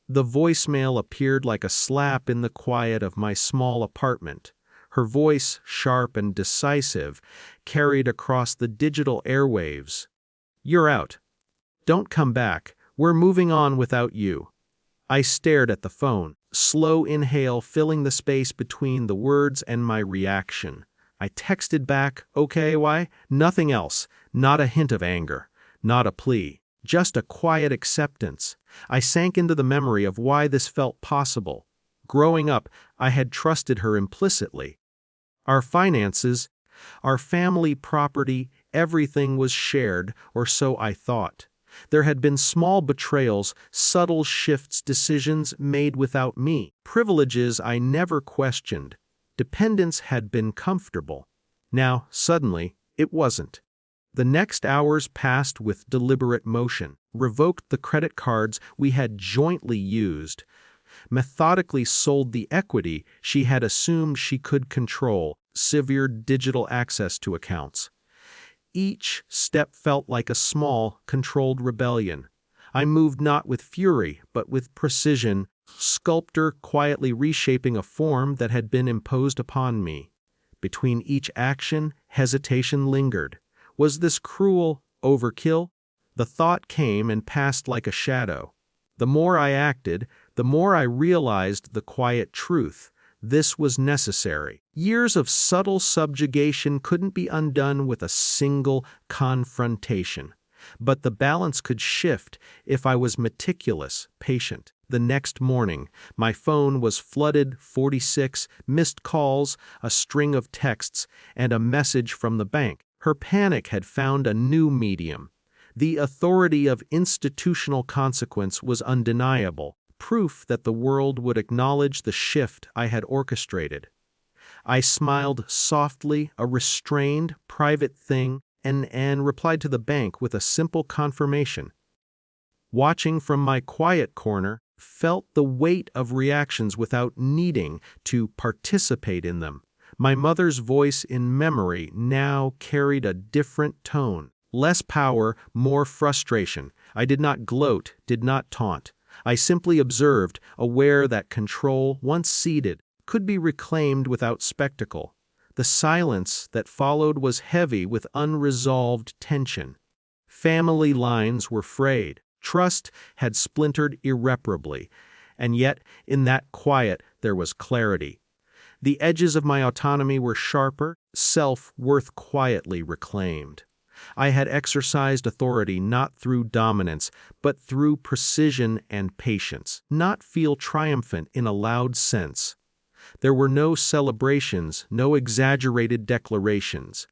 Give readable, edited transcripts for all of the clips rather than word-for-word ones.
The voicemail appeared like a slap in the quiet of my small apartment. Her voice, sharp and decisive, carried across the digital airwaves. "You're out. Don't come back. We're moving on without you." I stared at the phone, slow inhale filling the space between the words and my reaction. I texted back, "Okay, why?" Nothing else, not a hint of anger, not a plea, just a quiet acceptance. I sank into the memory of why this felt possible. Growing up, I had trusted her implicitly. Our finances, our family property, everything was shared, or so I thought. There had been small betrayals, subtle shifts, decisions made without me, privileges I never questioned. Dependence had been comfortable. Now, suddenly, it wasn't. The next hours passed with deliberate motion, revoked the credit cards we had jointly used, methodically sold the equity she had assumed she could control, severed digital access to accounts. Each step felt like a small, controlled rebellion. I moved not with fury, but with precision, sculptor quietly reshaping a form that had been imposed upon me. Between each action, hesitation lingered. Was this cruel overkill? The thought came and passed like a shadow. The more I acted, the more I realized the quiet truth. This was necessary. Years of subtle subjugation couldn't be undone with a single confrontation. But the balance could shift if I was meticulous, patient. The next morning, my phone was flooded, 46 missed calls, a string of texts, and a message from the bank. Her panic had found a new medium. The authority of institutional consequence was undeniable. Proof that the world would acknowledge the shift I had orchestrated. I smiled softly, a restrained, private thing, and replied to the bank with a simple confirmation. Watching from my quiet corner, felt the weight of reactions without needing to participate in them. My mother's voice in memory now carried a different tone. Less power, more frustration. I did not gloat, did not taunt. I simply observed, aware that control, once ceded, could be reclaimed without spectacle. The silence that followed was heavy with unresolved tension. Family lines were frayed. Trust had splintered irreparably. And yet, in that quiet, there was clarity. The edges of my autonomy were sharper, self-worth quietly reclaimed. I had exercised authority not through dominance, but through precision and patience, not feel triumphant in a loud sense. There were no celebrations, no exaggerated declarations.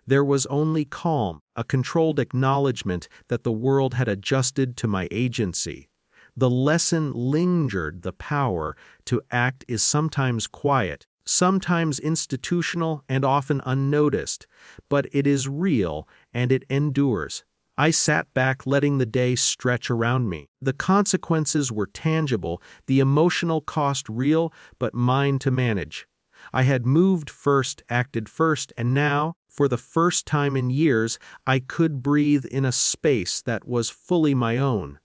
There was only calm, a controlled acknowledgement that the world had adjusted to my agency. The lesson lingered. The power to act is sometimes quiet, sometimes institutional and often unnoticed, but it is real and it endures. I sat back letting the day stretch around me. The consequences were tangible, the emotional cost real, but mine to manage. I had moved first, acted first, and now, for the first time in years, I could breathe in a space that was fully my own.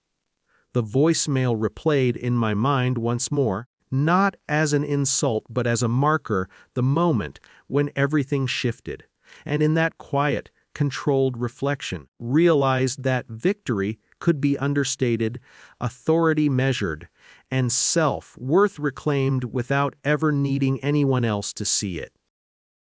The voicemail replayed in my mind once more, not as an insult but as a marker, the moment when everything shifted. And in that quiet, controlled reflection, realized that victory could be understated, authority measured, and self-worth reclaimed without ever needing anyone else to see it.